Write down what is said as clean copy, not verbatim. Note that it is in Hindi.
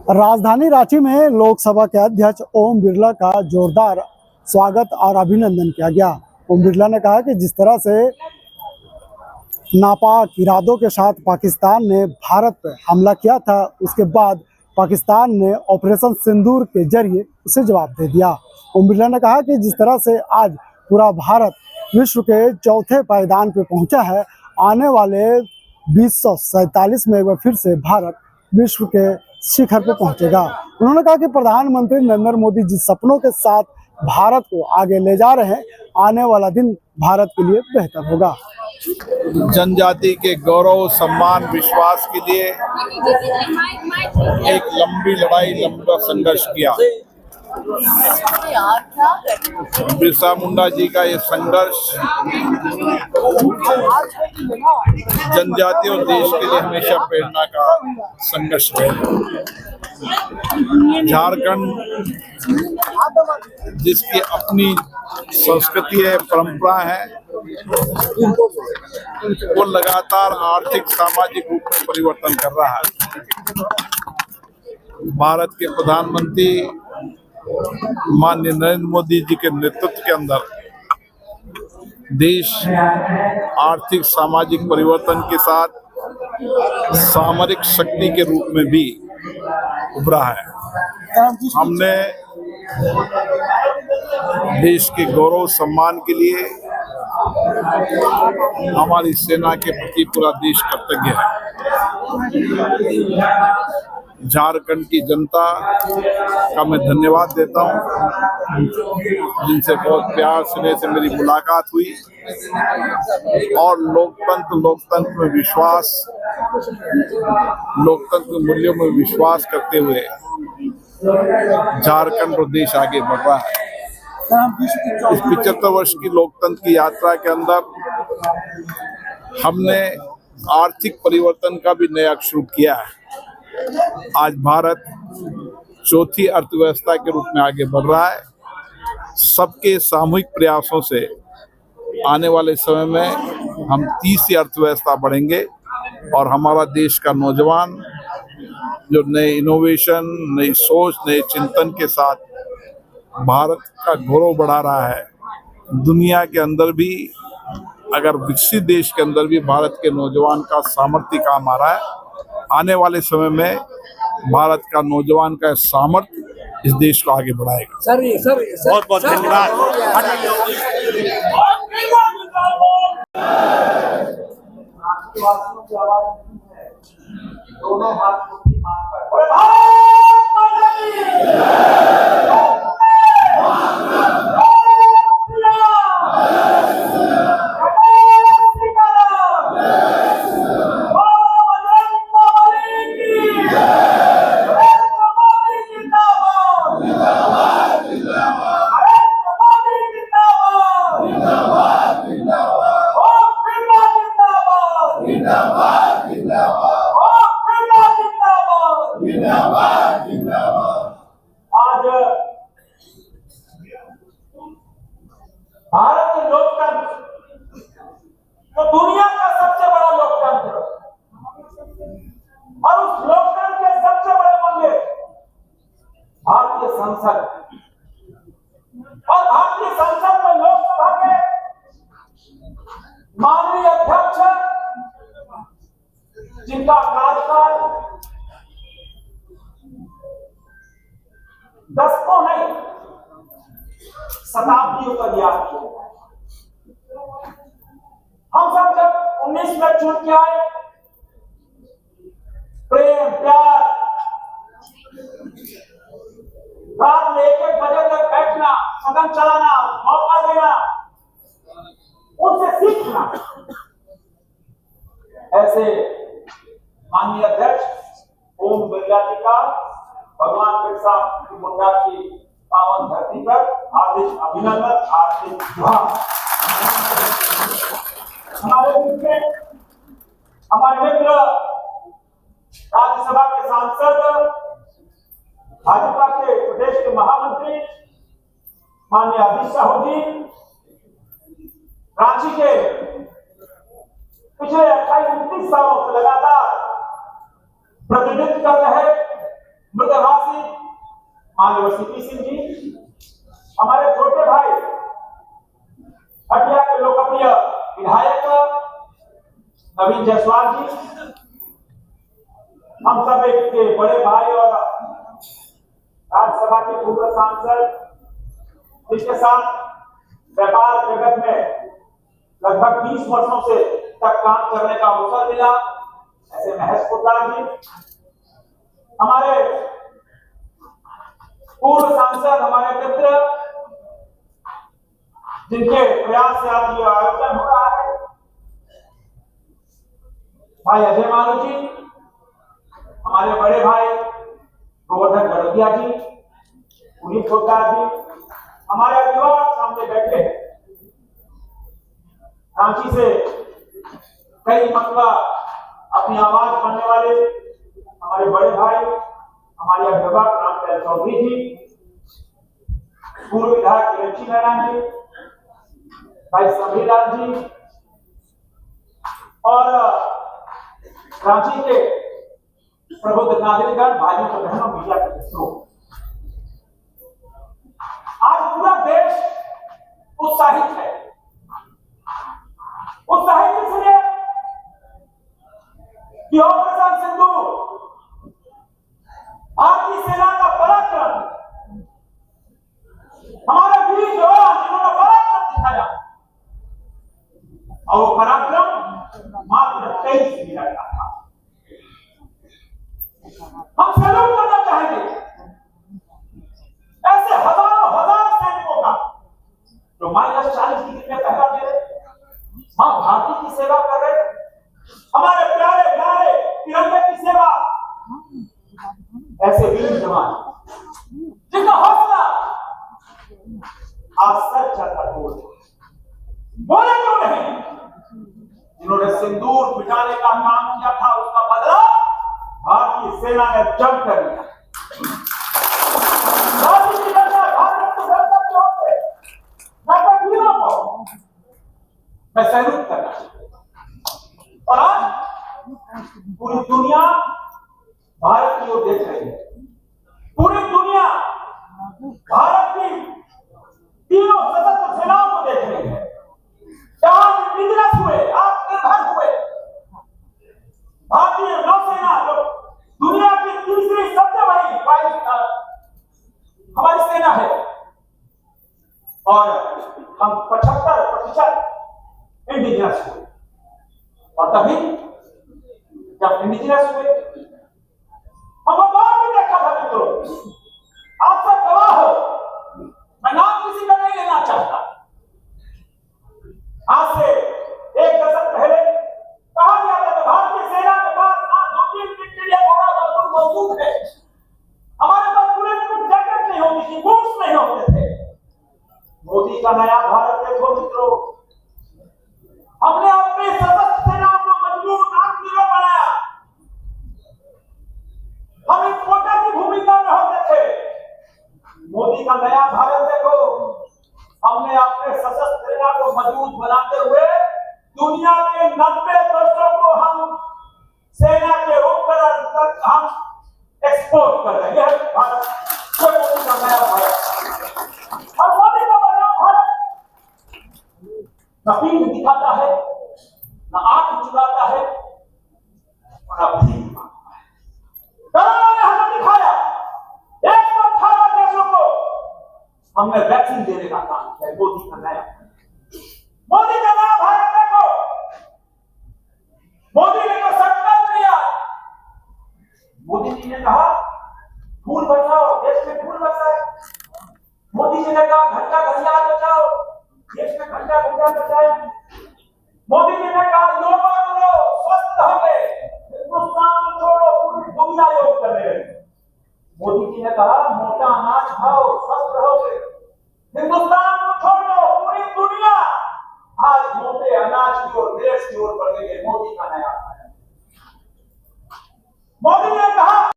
राजधानी रांची में लोकसभा के अध्यक्ष ओम बिरला का जोरदार स्वागत और अभिनंदन किया गया। ओम बिरला ने कहा कि जिस तरह से नापाक इरादों के साथ पाकिस्तान ने भारत पर हमला किया था, उसके बाद पाकिस्तान ने ऑपरेशन सिंदूर के जरिए उसे जवाब दे दिया। ओम बिरला ने कहा कि जिस तरह से आज पूरा भारत विश्व के चौथे पायदान पर पहुंचा है, आने वाले 2047 में एक बार फिर से भारत विश्व के शिखर पर पहुंचेगा। उन्होंने कहा कि प्रधानमंत्री नरेंद्र मोदी जिस सपनों के साथ भारत को आगे ले जा रहे हैं, आने वाला दिन भारत के लिए बेहतर होगा। जनजाति के गौरव, सम्मान, विश्वास के लिए एक लंबी लड़ाई, लंबा संघर्ष किया। बिरसा मुंडा जी का ये संघर्ष जनजाति और देश के लिए हमेशा प्रेरणा का संघर्ष है। झारखंड जिसकी अपनी संस्कृति है, परंपरा है, वो लगातार आर्थिक सामाजिक रूप में परिवर्तन कर रहा है। भारत के प्रधानमंत्री माननीय नरेंद्र मोदी जी के नेतृत्व के अंदर देश आर्थिक सामाजिक परिवर्तन के साथ सामरिक शक्ति के रूप में भी उभरा है। हमने देश के गौरव सम्मान के लिए हमारी सेना के प्रति पूरा देश कृतज्ञ है। झारखंड की जनता का मैं धन्यवाद देता हूं, जिनसे बहुत प्यार स्नेह से मेरी मुलाकात हुई और लोकतंत्र में विश्वास, लोकतंत्र मूल्यों में विश्वास करते हुए झारखंड और देश आगे बढ़ रहा है। इस 75 वर्ष की लोकतंत्र की यात्रा के अंदर हमने आर्थिक परिवर्तन का भी नया शुरू किया है। आज भारत चौथी अर्थव्यवस्था के रूप में आगे बढ़ रहा है। सबके सामूहिक प्रयासों से आने वाले समय में हम तीसरी अर्थव्यवस्था बढ़ेंगे और हमारा देश का नौजवान जो नए इनोवेशन, नई सोच, नए चिंतन के साथ भारत का गौरव बढ़ा रहा है। दुनिया के अंदर भी, अगर विकसित देश के अंदर भी भारत के नौजवान का सामर्थ्य काम आ रहा है। आने वाले समय में भारत का नौजवान का सामर्थ्य इस देश को आगे बढ़ाएगा। सर बहुत बहुत धन्यवाद। दोनों हाथ मुट्ठी मारकर भारत के लोकतंत्र तो दुनिया का सबसे बड़ा लोकतंत्र और उस लोकतंत्र के सबसे बड़े मंदिर भारतीय संसद और भारतीय संसद में लोकसभा के माननीय अध्यक्ष जिनका कार्यकाल दशकों नहीं शताब्दियों का याद किया। हम सब जब 19 में छूट के आए, प्रेम प्यार, रात में 1-1 बजे तक बैठना, सदन चलाना, मौका देना, उनसे सीखना। ऐसे माननीय अध्यक्ष ओम बिरला जी का भगवान बिरसा मुंडा की पावन धरती पर हार्दिक अभिनंदन, हार्दिक जोहार। हमारे मित्र राज्यसभा के सांसद, भाजपा के प्रदेश के महामंत्री माननीय अमित साहू जी रांची के पिछले 28-29 सालों से लगातार प्रतिनिधित्व कर रहे मृत वो सीपी सिंह जी, हमारे छोटे भाई हटिया के लोकप्रिय विधायक नवीन जायसवाल जी, हम सब एक के बड़े भाई और राज्यसभा के पूर्व सांसद, जिसके साथ व्यापार जगत में लगभग 20 वर्षों से तक काम करने का अवसर मिला, ऐसे महेश पोद्दार जी, हमारे पूर्व सांसद, हमारे मित्र, जिनके प्रयास से आज ये आयोजन हो रहा है, भाई अजय मारू जी, हमारे बड़े भाई गोवर्धन गड़ोदिया जी, पुनीत पोद्दार जी, हमारे अभिभावक सामने बैठे हैं। रांची से कई मतला अपनी आवाज करने वाले हमारे बड़े भाई, हमारे अभिभावक रामचंद्र चौधरी जी, पूर्व विधायक लक्ष्मी नारायण जी, भाई संभीलाल जी, और रांची के प्रबुद्ध नागरिकगण, भाइयों और बहनों, मीडिया के मित्रों, आज पूरा देश उत्साहित है। उत्साहित इसलिए कि ऑपरेशन सिंदूर, भारतीय सेना का पराक्रम, हमारे वीर जवान जिन्होंने पराक्रम दिखाया, और वो पराक्रम मात्र 23 मिनट का था। हम सैल्यूट करना चाहेंगे ऐसे हजारों हजार सैनिकों का जो -40 डिग्री में पहरा दे रहे, मां भारती की सेवा कर रहे, हमारे प्यारे प्यारे तिरंगे की सेवा, ऐसे वीर जवान जिनका हौसला आज सर चढ़कर बोले क्यों नहीं, जिन्होंने सिंदूर मिटाने का काम किया था, उसका बदला भारतीय सेना ने जम कर लिया। भारत की जनता के होते मैं वीरों को मैं सैल्यूट करना चाहता, और आज पूरी दुनिया भारत की ओर देख रही है। पूरी दुनिया भारत की तीनों सशस्त्र सेनाओं को देख रही है। जहां बिजनेस हुए, आत्मनिर्भर हुए, भारतीय नौसेना जो दुनिया की तीसरी सबसे बड़ी हमारी सेना है, और हम 75% इंडिजिनस हुए, और तभी जब इंडिजिनस हुए हम बाहर भी देखा था मित्रों, आप सब गवाह हो, मैं नाम किसी का नहीं लेना चाहता। आज से 1 दशक पहले कहा गया था कि भारतीय सेना के पास 2-3 विक्टोरिया घोड़ा मौजूद है, हमारे पास पूरे जैकेट नहीं होती थी, बूट्स नहीं होते थे। मोदी का नया भारत देखो मित्रों, हमने अपनी सशस्त्र सेनाओं को मजबूत आत्मनिर्भर बनाया। हम एक कोटा की भूमिका में होते थे, मोदी का नया भारत देखो, हमने अपने सशस्त्र सेना को मजबूत बनाते हुए दुनिया के 90 देशों को हम सेना के उपकरण तक हम एक्सपोर्ट कर रहे हैं। भारत को मोदी का नया भारत, और मोदी का नया भारत न पीठ दिखाता है, न आंख चुराता है, और न भीख मांगता है। कोरोना ने हमें दिखाया 118 देशों को हमने वैक्सीन देने का काम किया। मोदी का नया भारत देखो, मोदी ने तो संकल्प लिया। मोदी जी ने कहा फूल बचाओ, देश में फूल बचाए। मोदी जी ने कहा घंटा घंटा बचाओ, देश में घंटा घंटा बचाए। मोदी जी ने कहा योग करो, स्वस्थ रहोगे, हिंदुस्तान छोड़ो, पूरी दुनिया योग कर रहे हैं। मोदी जी ने कहा मोटा अनाज खाओ, स्वस्थ